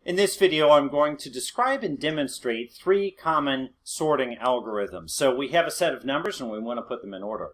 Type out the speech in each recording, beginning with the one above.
In this video, I'm going to describe and demonstrate three common sorting algorithms. So we have a set of numbers and we want to put them in order.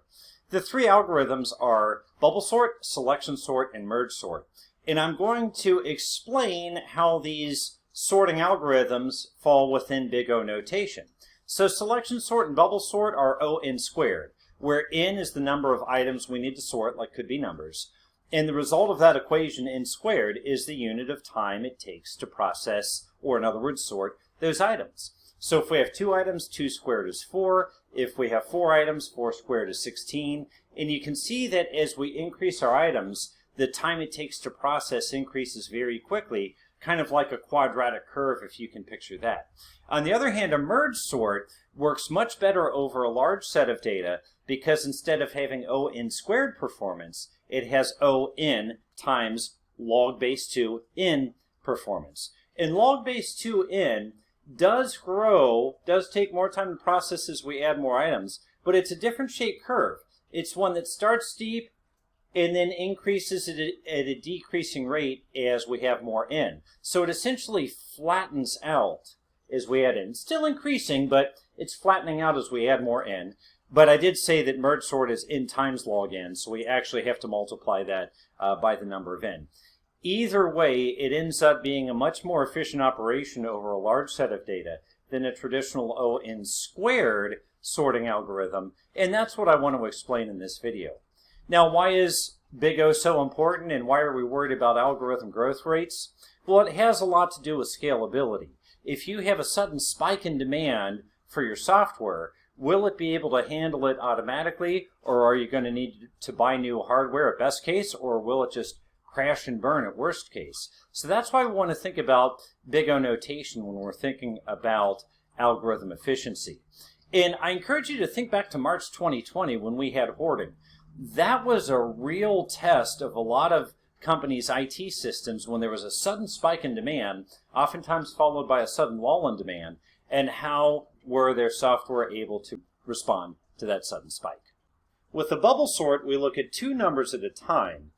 The three algorithms are bubble sort, selection sort, and merge sort. And I'm going to explain how these sorting algorithms fall within Big O notation. So selection sort and bubble sort are O(n) squared, where n is the number of items we need to sort, like could be numbers. And the result of that equation, n squared, is the unit of time it takes to process, or in other words, sort those items. So if we have 2 items, 2 squared is 4. If we have 4 items, 4 squared is 16. And you can see that as we increase our items, the time it takes to process increases very quickly, kind of like a quadratic curve, if you can picture that. On the other hand, a merge sort works much better over a large set of data because instead of having O(n) squared performance, it has O(n) times log base 2 n performance. And log base 2 n does grow, does take more time to process as we add more items, but it's a different shaped curve. It's one that starts steep and then increases at a decreasing rate as we have more n. So it essentially flattens out as we add n. It's still increasing, but it's flattening out as we add more n. But I did say that merge sort is n times log n, so we actually have to multiply that by the number of n. Either way, it ends up being a much more efficient operation over a large set of data than a traditional O(n) squared sorting algorithm, and that's what I want to explain in this video. Now, why is Big O so important, and why are we worried about algorithm growth rates? Well, it has a lot to do with scalability. If you have a sudden spike in demand for your software, will it be able to handle it automatically, or are you going to need to buy new hardware at best case, or will it just crash and burn at worst case? So that's why we want to think about Big O notation when we're thinking about algorithm efficiency. And I encourage you to think back to March 2020 when we had hoarding. That was a real test of a lot of companies' IT systems when there was a sudden spike in demand, oftentimes followed by a sudden lull in demand, and how were their software able to respond to that sudden spike. With the bubble sort, we look at 2 numbers at a time,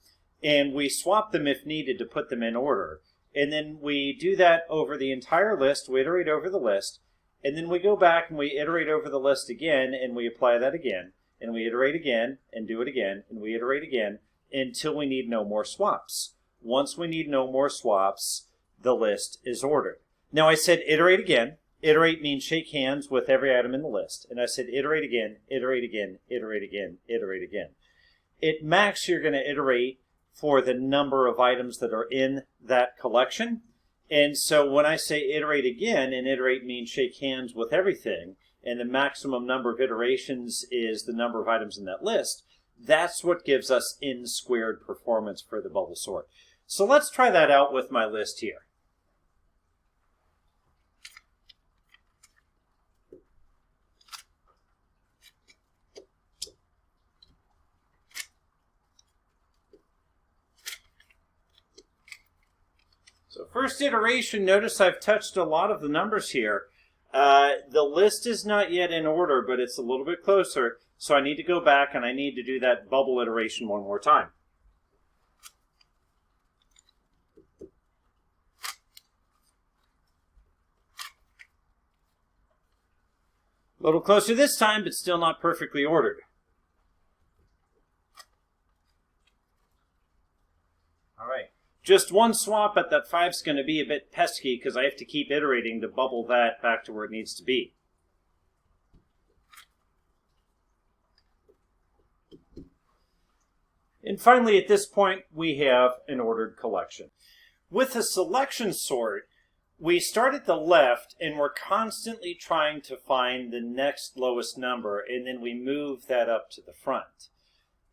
and we swap them if needed to put them in order. And then we do that over the entire list, we iterate over the list, and then we go back and we iterate over the list again, and we apply that again, and we iterate again, and do it again, and we iterate again, until we need no more swaps. Once we need no more swaps, the list is ordered. Now I said iterate again. Iterate means shake hands with every item in the list. And I said iterate again, iterate again, iterate again, iterate again. At max, you're going to iterate for the number of items that are in that collection. And so when I say iterate again, and iterate means shake hands with everything, and the maximum number of iterations is the number of items in that list, that's what gives us n squared performance for the bubble sort. So let's try that out with my list here. So first iteration, notice I've touched a lot of the numbers here. The list is not yet in order, but it's a little bit closer. So I need to go back and I need to do that bubble iteration one more time. A little closer this time, but still not perfectly ordered. All right. Just one swap at that 5 is going to be a bit pesky because I have to keep iterating to bubble that back to where it needs to be. And finally, at this point, we have an ordered collection. With a selection sort, we start at the left and we're constantly trying to find the next lowest number, and then we move that up to the front.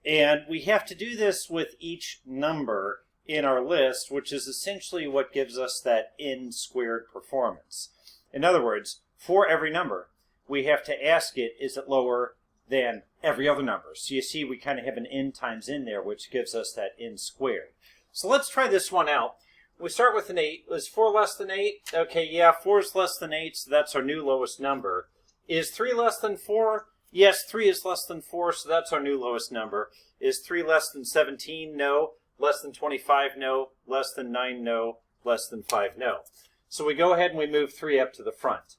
And we have to do this with each number in our list, which is essentially what gives us that n squared performance. In other words, for every number, we have to ask it, is it lower than every other number? So you see we kind of have an n times n there, which gives us that n squared. So let's try this one out. We start with an 8. Is 4 less than 8? Okay, yeah, 4 is less than 8, so that's our new lowest number. Is 3 less than 4? Yes, 3 is less than 4, so that's our new lowest number. Is 3 less than 17? No. Less than 25? No. Less than 9? No. less than 5, no. So we go ahead and we move 3 up to the front.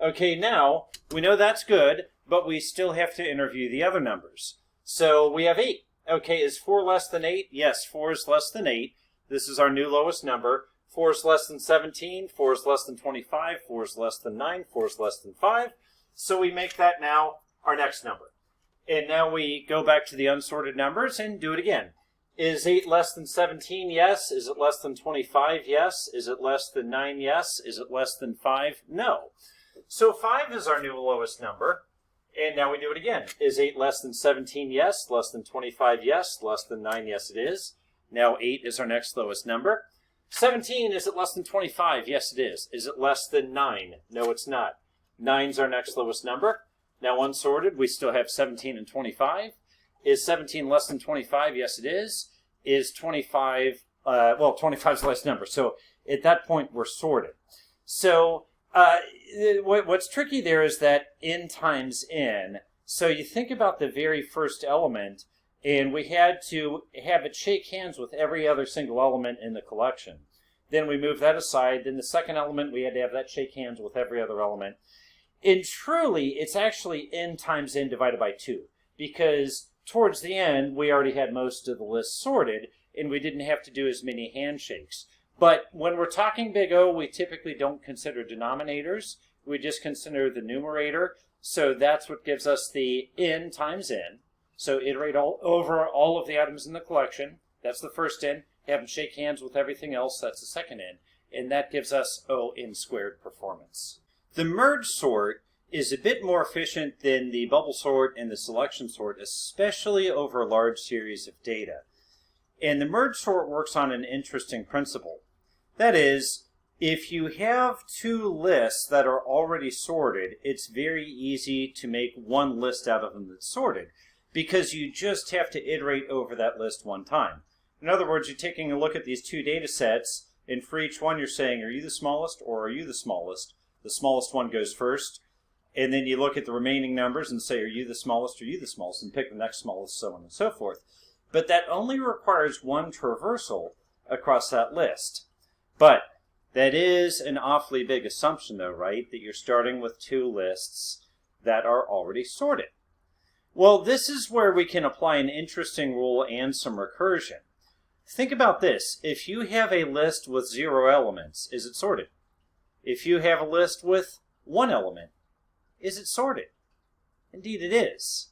Okay, now, we know that's good, but we still have to interview the other numbers. So we have 8. Okay, is 4 less than 8? Yes, 4 is less than 8. This is our new lowest number. 4 is less than 17. 4 is less than 25. 4 is less than 9. 4 is less than 5. So we make that now our next number. And now we go back to the unsorted numbers and do it again. Is 8 less than 17? Yes. Is it less than 25? Yes. Is it less than 9? Yes. Is it less than 5? No. So 5 is our new lowest number. And now we do it again. Is 8 less than 17? Yes. Less than 25? Yes. Less than 9? Yes, it is. Now 8 is our next lowest number. 17, is it less than 25? Yes, it is. Is it less than 9? No, it's not. 9 is our next lowest number. Now unsorted, we still have 17 and 25. Is 17 less than 25? Yes, it is. Is 25, 25 is the last number. So at that point, we're sorted. So what's tricky there is that n times n. So you think about the very first element, and we had to have it shake hands with every other single element in the collection. Then we move that aside. Then the second element, we had to have that shake hands with every other element. And truly, it's actually n times n divided by 2, because towards the end, we already had most of the list sorted, and we didn't have to do as many handshakes. But when we're talking big O, we typically don't consider denominators. We just consider the numerator. So that's what gives us the n times n. So iterate over all of the items in the collection. That's the first n. Have them shake hands with everything else. That's the second n. And that gives us O n squared performance. The merge sort is a bit more efficient than the bubble sort and the selection sort, especially over a large series of data. And the merge sort works on an interesting principle. That is, if you have 2 lists that are already sorted, it's very easy to make one list out of them that's sorted, because you just have to iterate over that list one time. In other words, you're taking a look at these 2 data sets, and for each one you're saying, are you the smallest or are you the smallest? The smallest one goes first, and then you look at the remaining numbers and say, are you the smallest or are you the smallest, and pick the next smallest, so on and so forth. But that only requires one traversal across that list. But that is an awfully big assumption, though, right? That you're starting with 2 lists that are already sorted. Well, this is where we can apply an interesting rule and some recursion. Think about this. If you have a list with 0 elements, is it sorted? If you have a list with 1 element, is it sorted? Indeed it is.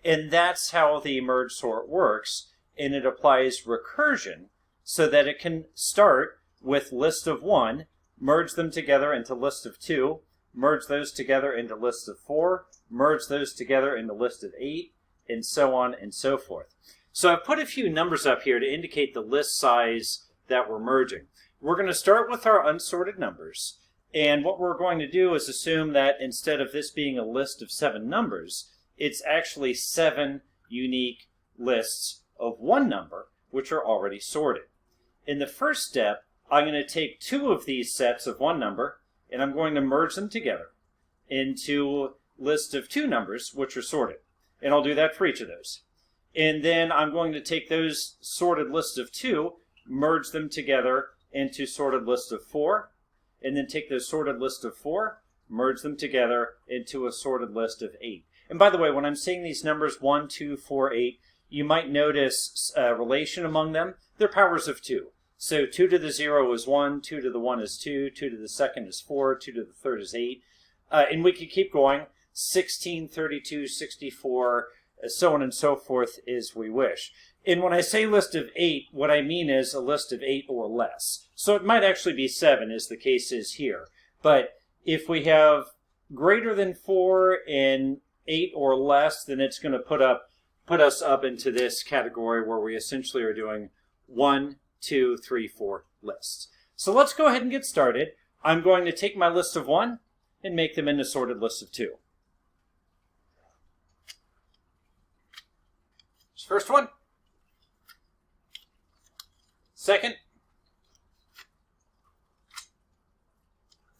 And that's how the merge sort works, and it applies recursion so that it can start with list of 1, merge them together into list of 2, merge those together into list of 4, merge those together into list of 8, and so on and so forth. So I've put a few numbers up here to indicate the list size that we're merging. We're going to start with our unsorted numbers. And what we're going to do is assume that instead of this being a list of 7 numbers, it's actually 7 unique lists of 1 number, which are already sorted. In the first step, I'm going to take 2 of these sets of 1 number, and I'm going to merge them together into a list of 2 numbers, which are sorted. And I'll do that for each of those. And then I'm going to take those sorted lists of 2, merge them together into sorted list of 4, and then take those sorted list of 4, merge them together into a sorted list of 8. And by the way, when I'm saying these numbers 1, 2, 4, 8, you might notice a relation among them. They're powers of 2. So 2 to the 0 is 1, 2 to the 1 is 2, 2 to the second is 4, 2 to the third is 8. And we could keep going. 16, 32, 64, so on and so forth as we wish. And when I say list of 8, what I mean is a list of 8 or less. So it might actually be 7, as the case is here. But if we have greater than 4 and 8 or less, then it's going to put us up into this category where we essentially are doing 1, 2, 3, 4 lists. So let's go ahead and get started. I'm going to take my list of 1 and make them into sorted lists of 2. First one. Second.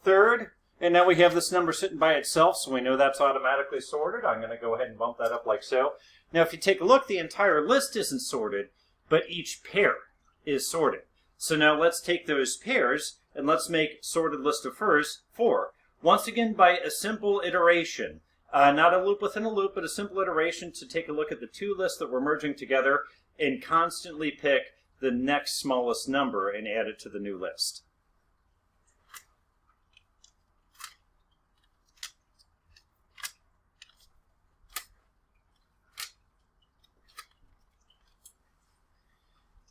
Third. And now we have this number sitting by itself, so we know that's automatically sorted. I'm going to go ahead and bump that up like so. Now if you take a look, the entire list isn't sorted, but each pair is sorted. So now let's take those pairs and let's make sorted list of 4. Once again, by a simple iteration. Not a loop within a loop, but a simple iteration to take a look at the two lists that we're merging together and constantly pick the next smallest number and add it to the new list.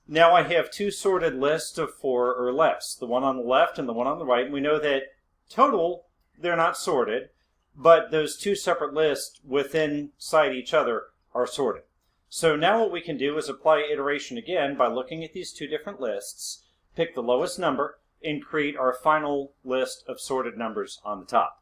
Now I have two sorted lists of 4 or less, the one on the left and the one on the right. And we know that total, they're not sorted, but those two separate lists within inside each other are sorted. So now what we can do is apply iteration again by looking at these two different lists, pick the lowest number, and create our final list of sorted numbers on the top.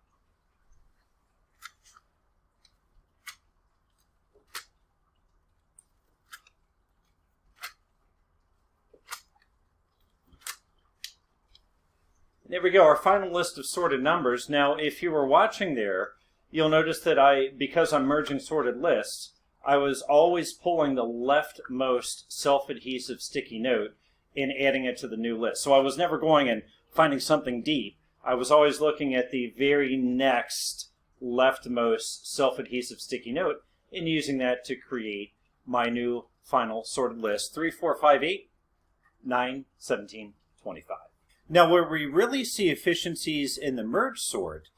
There we go, our final list of sorted numbers. Now, if you were watching there, you'll notice that because I'm merging sorted lists, I was always pulling the leftmost self-adhesive sticky note and adding it to the new list. So I was never going and finding something deep. I was always looking at the very next leftmost self-adhesive sticky note and using that to create my new final sorted list, 3, 4, 5, 8, 9, 17, 25. Now, where we really see efficiencies in the merge sort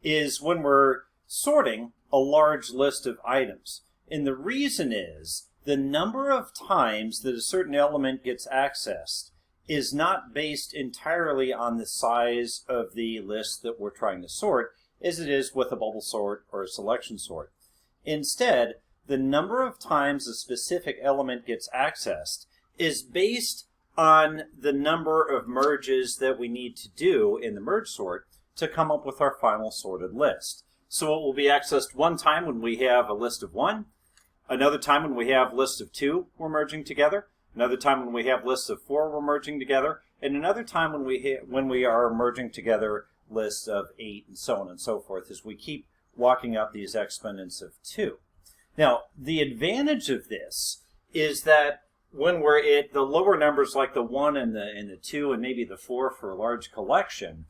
is when we're sorting a large list of items. And the reason is the number of times that a certain element gets accessed is not based entirely on the size of the list that we're trying to sort, as it is with a bubble sort or a selection sort. Instead, the number of times a specific element gets accessed is based on the number of merges that we need to do in the merge sort to come up with our final sorted list. So it will be accessed one time when we have a list of 1, another time when we have lists of 2 we're merging together, another time when we have lists of 4 we're merging together, and another time when we are merging together lists of 8 and so on and so forth as we keep walking up these exponents of 2. Now, the advantage of this is that when we're at the lower numbers like the 1 and the 2 and maybe the 4 for a large collection,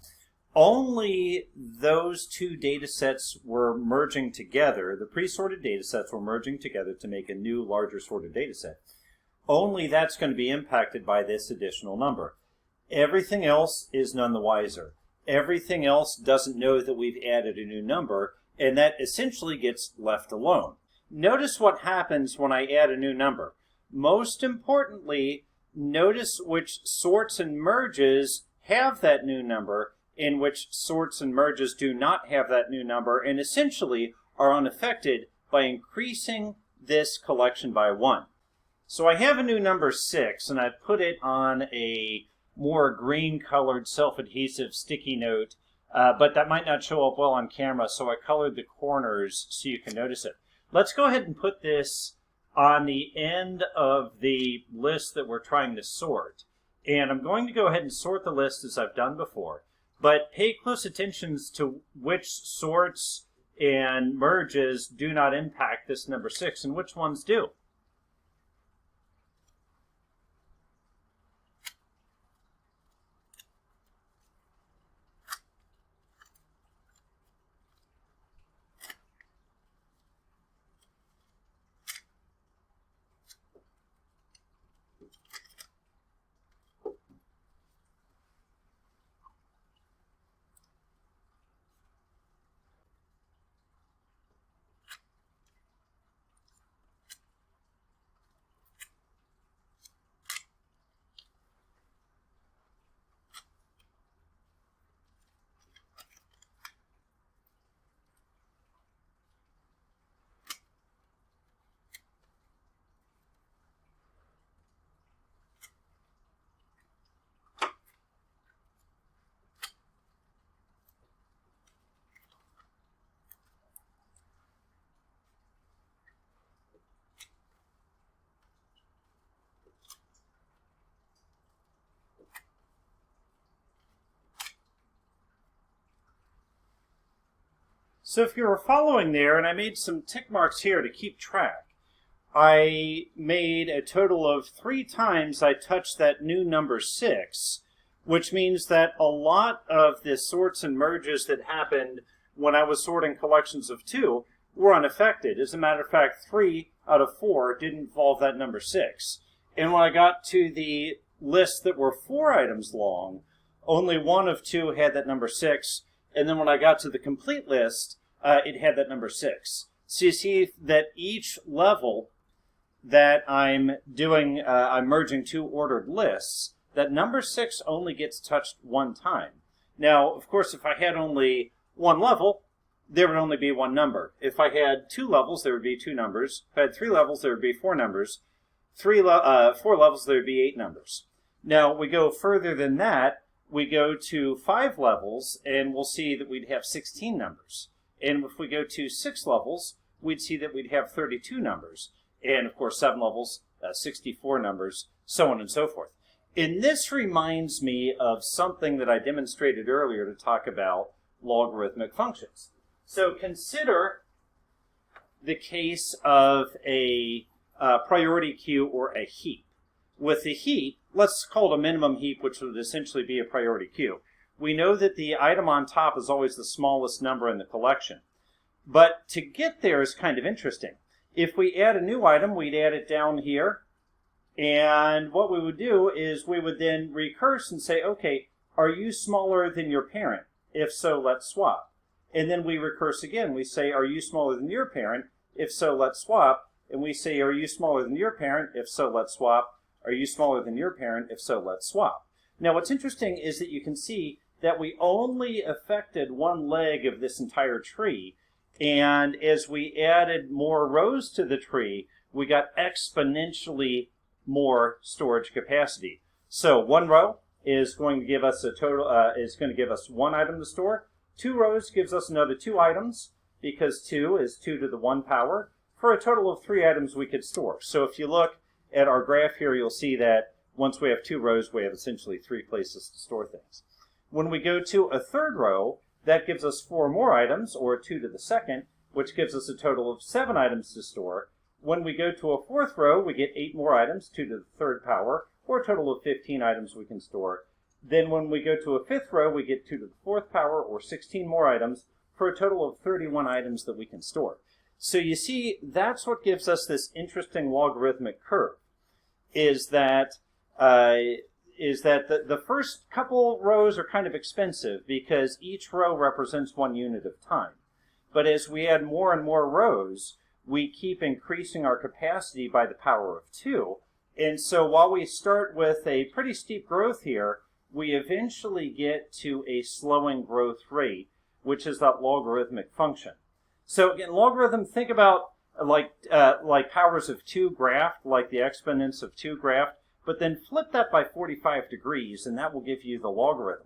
only those two data sets were merging together, the pre-sorted data sets were merging together to make a new larger sorted data set. Only that's going to be impacted by this additional number. Everything else is none the wiser. Everything else doesn't know that we've added a new number, and that essentially gets left alone. Notice what happens when I add a new number. Most importantly, notice which sorts and merges have that new number and which sorts and merges do not have that new number and essentially are unaffected by increasing this collection by 1. So I have a new number 6 and I've put it on a more green colored self-adhesive sticky note, but that might not show up well on camera, so I colored the corners so you can notice it. Let's go ahead and put this on the end of the list that we're trying to sort. And I'm going to go ahead and sort the list as I've done before, but pay close attention to which sorts and merges do not impact this number 6 and which ones do. So if you were following there, and I made some tick marks here to keep track, I made a total of 3 times I touched that new number 6, which means that a lot of the sorts and merges that happened when I was sorting collections of 2 were unaffected. As a matter of fact, 3 out of 4 didn't involve that number 6. And when I got to the lists that were 4 items long, only 1 of 2 had that number 6. And then when I got to the complete list, it had that number 6. So you see that each level that I'm doing, I'm merging 2 ordered lists, that number 6 only gets touched 1 time. Now, of course, if I had only 1 level, there would only be 1 number. If I had 2 levels, there would be 2 numbers. If I had 3 levels, there would be 4 numbers. 4 levels, there would be 8 numbers. Now, we go further than that. We go to 5 levels, and we'll see that we'd have 16 numbers. And if we go to 6 levels, we'd see that we'd have 32 numbers. And, of course, 7 levels, 64 numbers, so on and so forth. And this reminds me of something that I demonstrated earlier to talk about logarithmic functions. So consider the case of a priority queue or a heap. With a heap, let's call it a minimum heap, which would essentially be a priority queue. We know that the item on top is always the smallest number in the collection. But to get there is kind of interesting. If we add a new item, we'd add it down here. And what we would do is we would then recurse and say, okay, are you smaller than your parent? If so, let's swap. And then we recurse again. We say, are you smaller than your parent? If so, let's swap. And we say, are you smaller than your parent? If so, let's swap. Are you smaller than your parent? If so, let's swap. Now, what's interesting is that you can see that we only affected 1 leg of this entire tree. And as we added more rows to the tree, we got exponentially more storage capacity. So 1 row is going to give us a total, is going to give us 1 item to store. 2 rows gives us another 2 items, because 2 is 2 to the 1 power, for a total of 3 items we could store. So if you look at our graph here, you'll see that once we have 2 rows, we have essentially 3 places to store things. When we go to a 3rd row, that gives us 4 more items, or 2 to the 2nd, which gives us a total of 7 items to store. When we go to a 4th row, we get 8 more items, 2 to the 3rd power, or a total of 15 items we can store. Then when we go to a 5th row, we get 2 to the 4th power, or 16 more items, for a total of 31 items that we can store. So you see, that's what gives us this interesting logarithmic curve, is that the first couple rows are kind of expensive because each row represents 1 unit of time. But as we add more and more rows, we keep increasing our capacity by the power of 2. And so while we start with a pretty steep growth here, we eventually get to a slowing growth rate, which is that logarithmic function. So again, logarithm, think about like powers of 2 graphed, like the exponents of 2 graphed, but then flip that by 45 degrees, and that will give you the logarithm.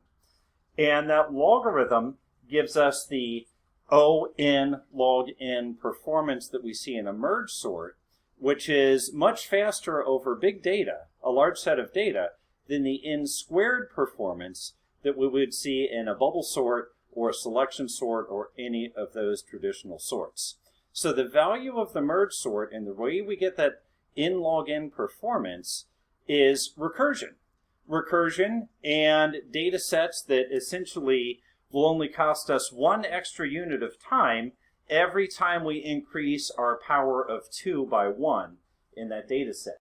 And that logarithm gives us the O(n) log n performance that we see in a merge sort, which is much faster over big data, a large set of data, than the n² performance that we would see in a bubble sort or a selection sort or any of those traditional sorts. So the value of the merge sort and the way we get that n log n performance is recursion. Recursion and data sets that essentially will only cost us 1 extra unit of time every time we increase our power of 2 by 1 in that data set.